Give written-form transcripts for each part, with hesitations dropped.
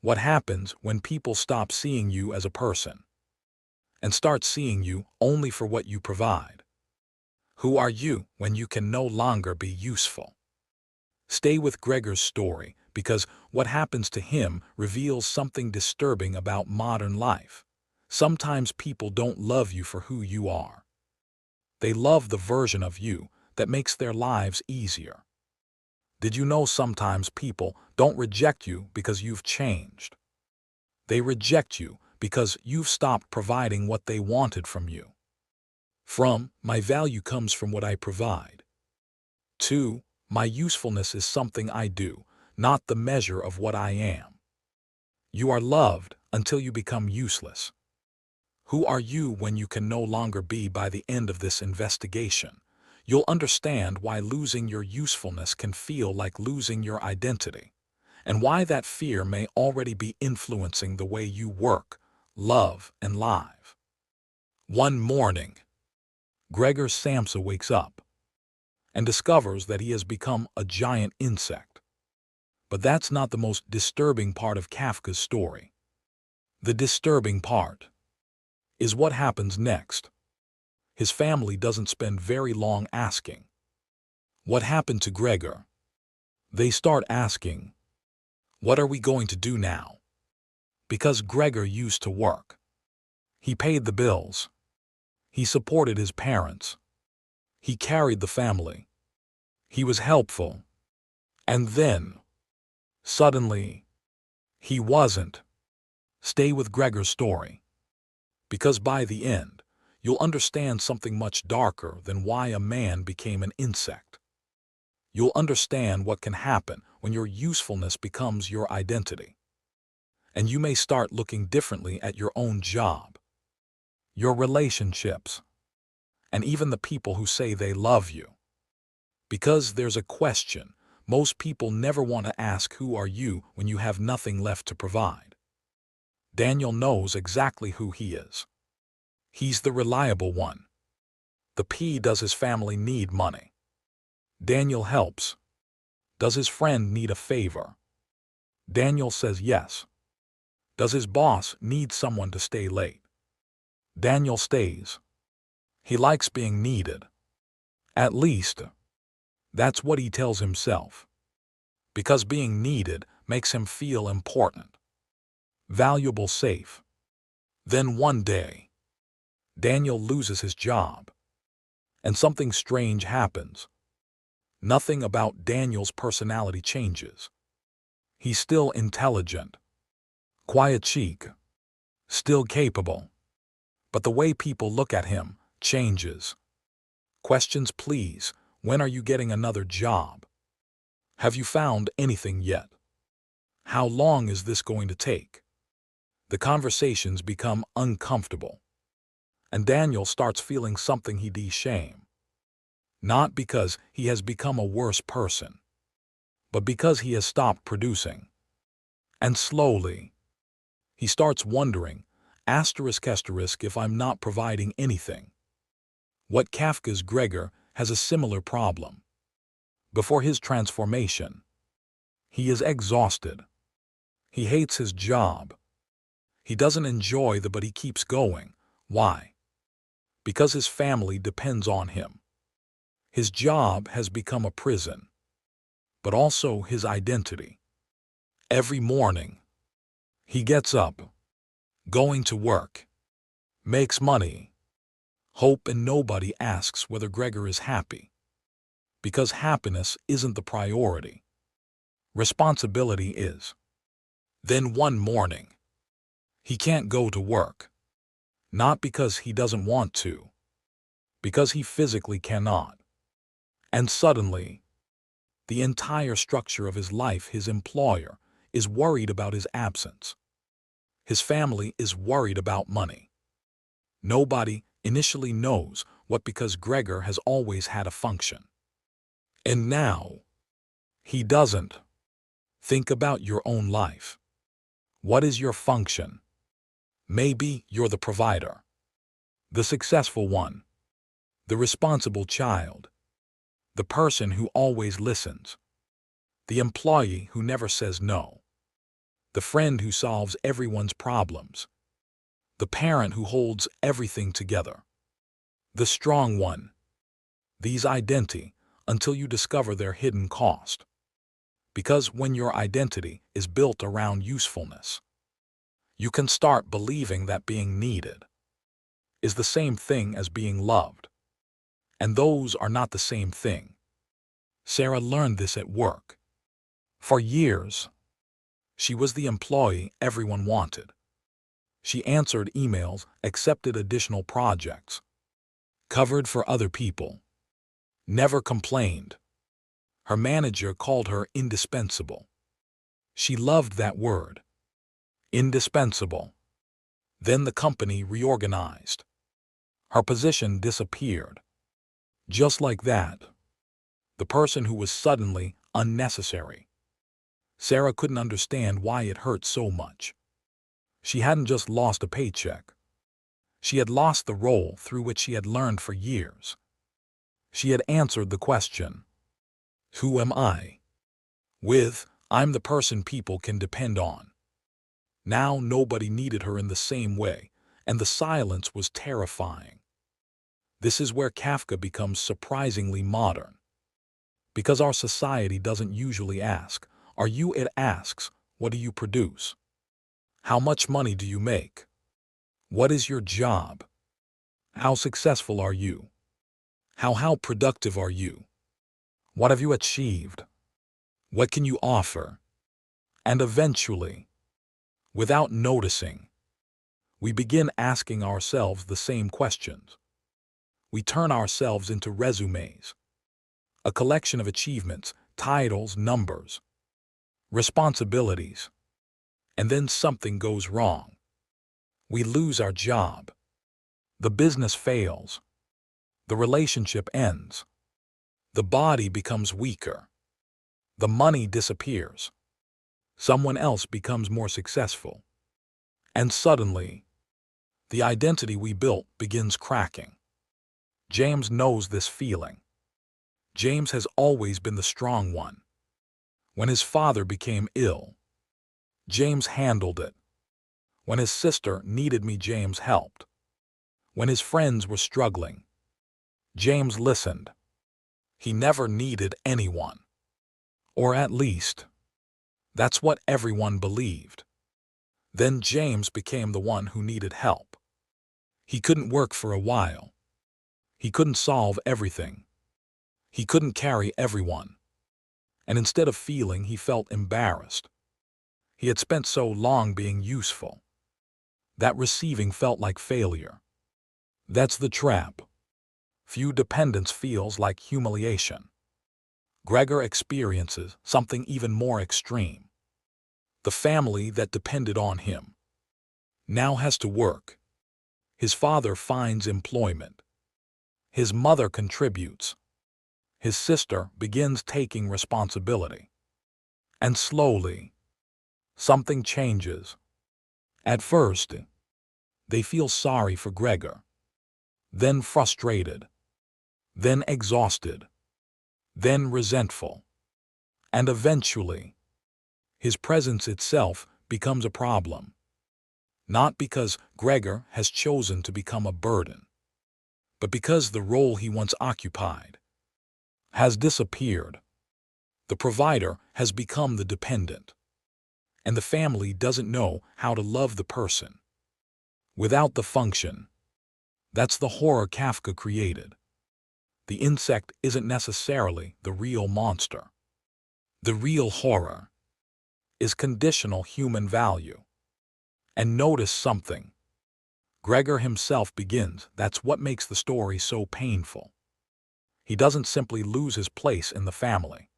What happens when people stop seeing you as a person and start seeing you only for what you provide? Who are you when you can no longer be useful? Stay with Gregor's story because what happens to him reveals something disturbing about modern life. Sometimes people don't love you for who you are. They love the version of you that makes their lives easier. Did you know sometimes people don't reject you because you've changed? They reject you because you've stopped providing what they wanted from you. From, my value comes from what I provide. 2. My usefulness is something I do, not the measure of what I am. You are loved until you become useless. Who are you when you can no longer be by the end of this investigation? You'll understand why losing your usefulness can feel like losing your identity, and why that fear may already be influencing the way you work, love, and live. One morning, Gregor Samsa wakes up and discovers that he has become a giant insect. But that's not the most disturbing part of Kafka's story. The disturbing part is what happens next. His family doesn't spend very long asking, "What happened to Gregor?" They start asking, "What are we going to do now?" Because Gregor used to work. He paid the bills. He supported his parents. He carried the family. He was helpful. And then, suddenly, he wasn't. Stay with Gregor's story. Because by the end, you'll understand something much darker than why a man became an insect. You'll understand what can happen when your usefulness becomes your identity. And you may start looking differently at your own job, your relationships, and even the people who say they love you. Because there's a question most people never want to ask: who are you when you have nothing left to provide? Daniel knows exactly who he is. He's the reliable one. The P: does his family need money? Daniel helps. Does his friend need a favor? Daniel says yes. Does his boss need someone to stay late? Daniel stays. He likes being needed. At least, that's what he tells himself. Because being needed makes him feel important, valuable, safe. Then one day, Daniel loses his job, and something strange happens. Nothing about Daniel's personality changes. He's still intelligent, quiet chic, still capable. But the way people look at him changes. Questions: please, when are you getting another job? Have you found anything yet? How long is this going to take? The conversations become uncomfortable, and Daniel starts feeling something he'd shame. Not because he has become a worse person, but because he has stopped producing. And slowly, he starts wondering, if I'm not providing anything. What Kafka's Gregor has a similar problem. Before his transformation, he is exhausted. He hates his job. He doesn't enjoy but he keeps going. Why? Because his family depends on him. His job has become a prison, but also his identity. Every morning, he gets up, going to work, makes money, hope, and nobody asks whether Gregor is happy. Because happiness isn't the priority. Responsibility is. Then one morning, he can't go to work. Not because he doesn't want to, because he physically cannot. And suddenly, the entire structure of his life, his employer, is worried about his absence. His family is worried about money. Nobody initially knows what, because Gregor has always had a function. And now, he doesn't. Think about your own life. What is your function? Maybe you're the provider, the successful one, the responsible child, the person who always listens, the employee who never says no. the friend who solves everyone's problems, the parent who holds everything together, the strong one. These identity until you discover their hidden cost. Because when your identity is built around usefulness, you can start believing that being needed is the same thing as being loved. And those are not the same thing. Sarah learned this at work. For years, she was the employee everyone wanted. She answered emails, accepted additional projects, covered for other people, never complained. Her manager called her indispensable. She loved that word. Indispensable. Then the company reorganized. Her position disappeared. Just like that. The person who was suddenly unnecessary. Sarah couldn't understand why it hurt so much. She hadn't just lost a paycheck. She had lost the role through which she had learned for years. She had answered the question, "Who am I?" with, "I'm the person people can depend on." Now nobody needed her in the same way, and the silence was terrifying. This is where Kafka becomes surprisingly modern. Because our society doesn't usually ask, "Are you?" It asks, "What do you produce? How much money do you make? What is your job? How successful are you? How productive are you? What have you achieved? What can you offer?" And eventually, without noticing, we begin asking ourselves the same questions. We turn ourselves into resumes, a collection of achievements, titles, numbers, responsibilities. And then something goes wrong. We lose our job. The business fails. The relationship ends. The body becomes weaker. The money disappears. Someone else becomes more successful. And suddenly, the identity we built begins cracking. James knows this feeling. James has always been the strong one. When his father became ill, James handled it. When his sister needed me, James helped. When his friends were struggling, James listened. He never needed anyone. Or at least, that's what everyone believed. Then James became the one who needed help. He couldn't work for a while. He couldn't solve everything. He couldn't carry everyone. And instead of feeling, he felt embarrassed. He had spent so long being useful that receiving felt like failure. That's the trap. Few dependence feels like humiliation. Gregor experiences something even more extreme. The family that depended on him now has to work. His father finds employment. His mother contributes. His sister begins taking responsibility. And slowly, something changes. At first, they feel sorry for Gregor, then frustrated, then exhausted, then resentful. And eventually, his presence itself becomes a problem. Not because Gregor has chosen to become a burden, but because the role he once occupied has disappeared. The provider has become the dependent, and the family doesn't know how to love the person without the function. That's the horror Kafka created. The insect isn't necessarily the real monster. The real horror is conditional human value. And notice something. Gregor himself begins. That's what makes the story so painful. He doesn't simply lose his place in the family.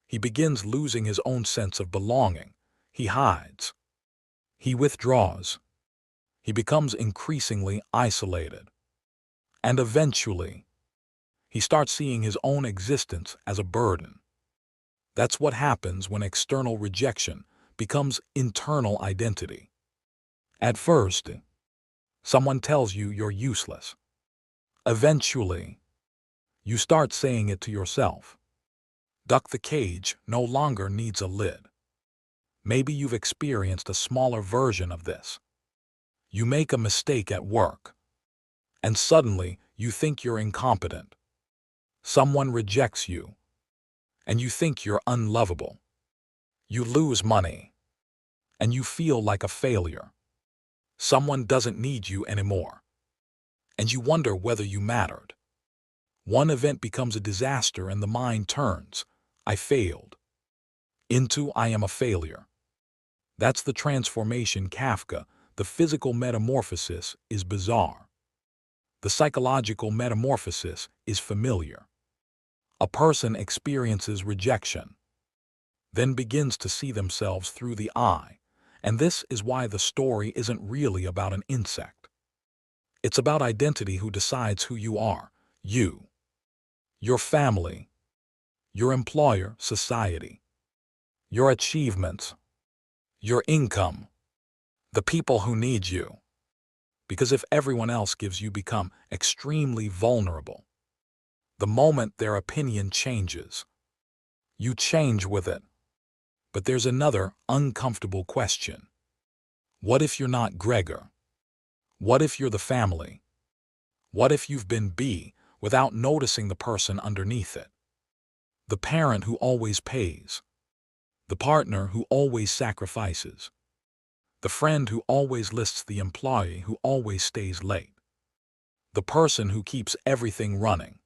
He begins losing his own sense of belonging. He hides. He withdraws. He becomes increasingly isolated. And eventually, he starts seeing his own existence as a burden. That's what happens when external rejection becomes internal identity. At first, someone tells you you're useless. Eventually, you start saying it to yourself. Duck the cage no longer needs a lid. Maybe you've experienced a smaller version of this. You make a mistake at work, and suddenly you think you're incompetent. Someone rejects you, and you think you're unlovable. You lose money, and you feel like a failure. Someone doesn't need you anymore, and you wonder whether you mattered. One event becomes a disaster and the mind turns, "I failed," into "I am a failure." That's the transformation. Kafka, the physical metamorphosis, is bizarre. The psychological metamorphosis is familiar. A person experiences rejection, then begins to see themselves through the eye, and this is why the story isn't really about an insect. It's about identity. Who decides who you are? You. Your family. Your employer, society. Your achievements. Your income. The people who need you. Because if everyone else gives, you become extremely vulnerable. The moment their opinion changes, you change with it. But there's another uncomfortable question. What if you're not Gregor? What if you're the family? What if you've been B without noticing the person underneath it? The parent who always pays. The partner who always sacrifices. The friend who always lists. The employee who always stays late. The person who keeps everything running.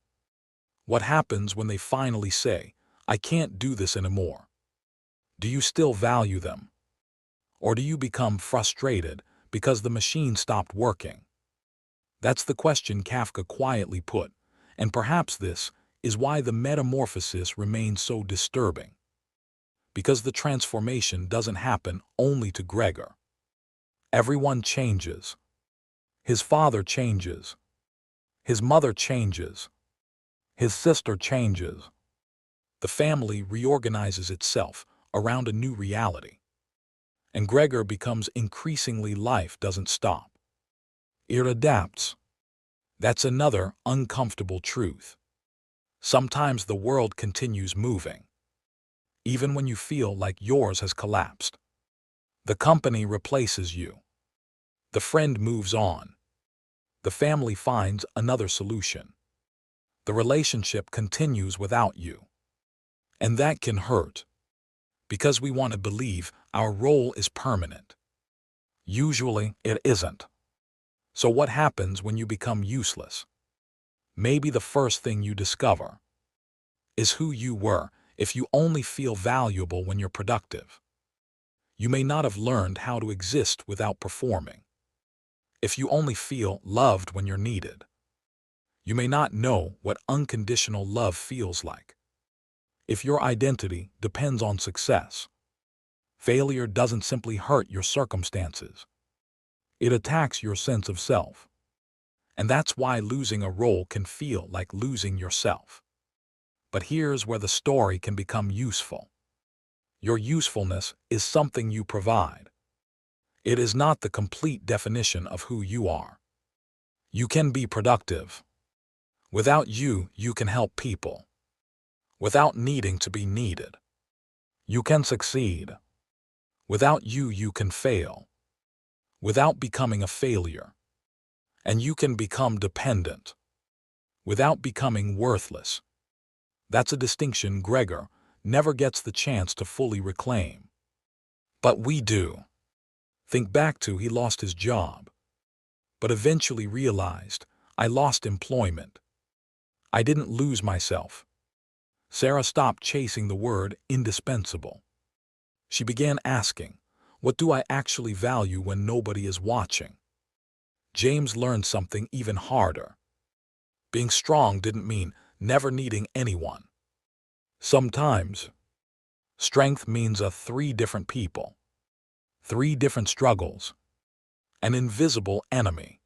What happens when they finally say, "I can't do this anymore"? Do you still value them? Or do you become frustrated because the machine stopped working? That's the question Kafka quietly put, and perhaps this is why the metamorphosis remains so disturbing. Because the transformation doesn't happen only to Gregor. Everyone changes. His father changes. His mother changes. His sister changes. The family reorganizes itself around a new reality. And Gregor becomes increasingly. Life doesn't stop. It adapts. That's another uncomfortable truth. Sometimes the world continues moving, even when you feel like yours has collapsed. The company replaces you. The friend moves on. The family finds another solution. The relationship continues without you. And that can hurt, because we want to believe our role is permanent. Usually, it isn't. So what happens when you become useless? Maybe the first thing you discover is who you were. If you only feel valuable when you're productive, you may not have learned how to exist without performing. If you only feel loved when you're needed, you may not know what unconditional love feels like. If your identity depends on success, failure doesn't simply hurt your circumstances. It attacks your sense of self. And that's why losing a role can feel like losing yourself. But here's where the story can become useful. Your usefulness is something you provide. It is not the complete definition of who you are. You can be productive. Without you, you can help people. Without needing to be needed. You can succeed. Without you, you can fail. Without becoming a failure. And you can become dependent. Without becoming worthless. That's a distinction Gregor never gets the chance to fully reclaim. But we do. Think back to he lost his job, but eventually realized, I lost employment. I didn't lose myself. Sarah stopped chasing the word indispensable. She began asking, what do I actually value when nobody is watching? James learned something even harder. Being strong didn't mean never needing anyone. Sometimes, strength means three different people, three different struggles, an invisible enemy,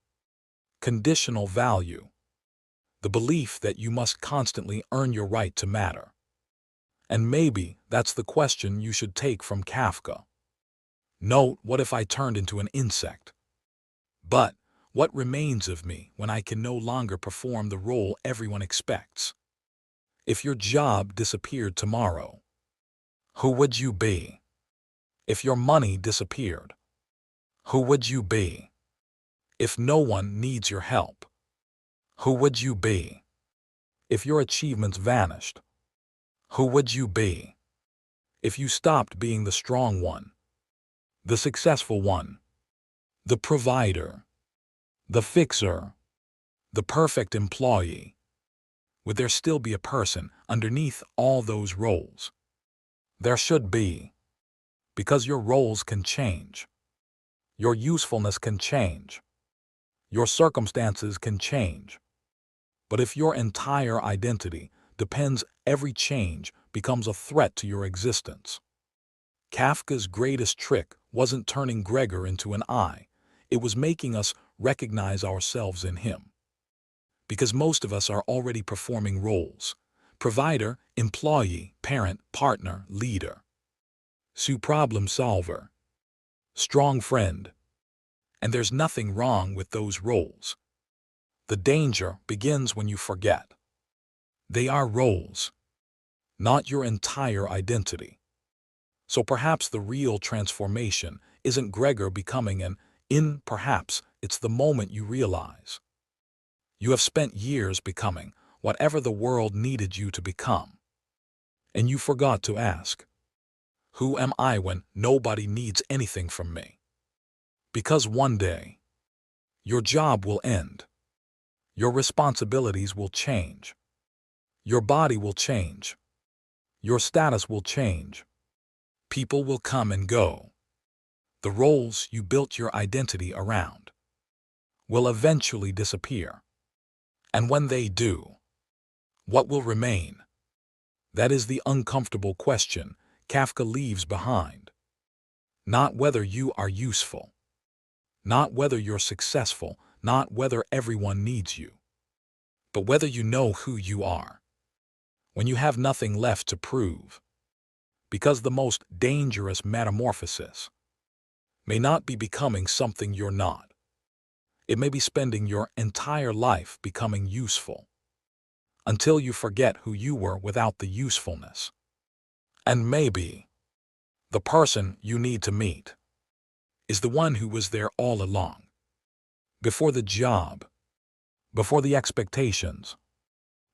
conditional value, the belief that you must constantly earn your right to matter. And maybe that's the question you should take from Kafka. Note, what if I turned into an insect? But what remains of me when I can no longer perform the role everyone expects? If your job disappeared tomorrow, who would you be? If your money disappeared, who would you be? If no one needs your help, who would you be? If your achievements vanished, who would you be? If you stopped being the strong one, the successful one, the provider, the fixer, the perfect employee, would there still be a person underneath all those roles? There should be, because your roles can change. Your usefulness can change. Your circumstances can change. But if your entire identity depends, every change becomes a threat to your existence. Kafka's greatest trick wasn't turning Gregor into an I, it was making us recognize ourselves in him. Because most of us are already performing roles: provider, employee, parent, partner, leader, problem solver, strong friend. And there's nothing wrong with those roles. The danger begins when you forget. They are roles, not your entire identity. So perhaps the real transformation isn't Gregor becoming an in, perhaps it's the moment you realize you have spent years becoming whatever the world needed you to become. And you forgot to ask, who am I when nobody needs anything from me? Because one day, your job will end. Your responsibilities will change. Your body will change. Your status will change. People will come and go. The roles you built your identity around will eventually disappear. And when they do, what will remain? That is the uncomfortable question Kafka leaves behind. Not whether you are useful, not whether you're successful, not whether everyone needs you, but whether you know who you are when you have nothing left to prove. Because the most dangerous metamorphosis may not be becoming something you're not. It may be spending your entire life becoming useful, until you forget who you were without the usefulness. And maybe the person you need to meet is the one who was there all along. Before the job, before the expectations,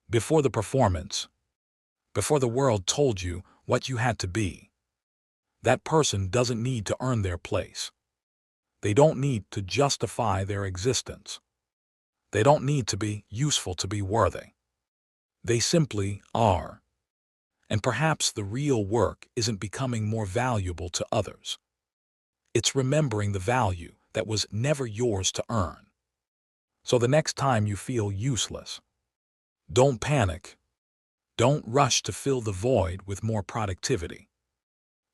before the performance, before the world told you what you had to be. That person doesn't need to earn their place. They don't need to justify their existence. They don't need to be useful to be worthy. They simply are. And perhaps the real work isn't becoming more valuable to others. It's remembering the value that was never yours to earn. So the next time you feel useless, don't panic. Don't rush to fill the void with more productivity.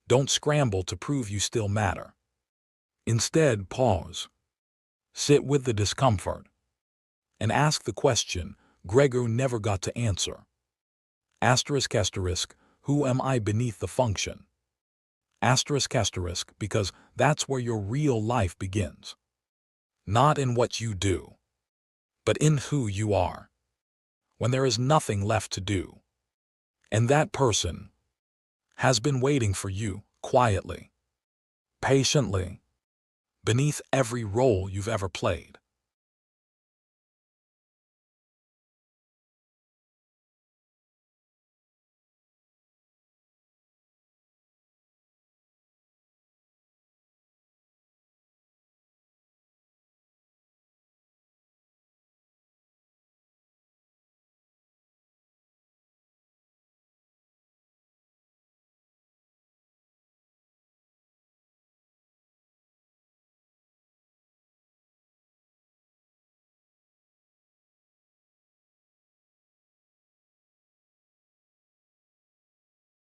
Don't scramble to prove you still matter. Instead, pause. Sit with the discomfort. And ask the question Gregor never got to answer. ***, who am I beneath the function? ***, because that's where your real life begins. Not in what you do, but in who you are. When there is nothing left to do. And that person has been waiting for you quietly, patiently, beneath every role you've ever played.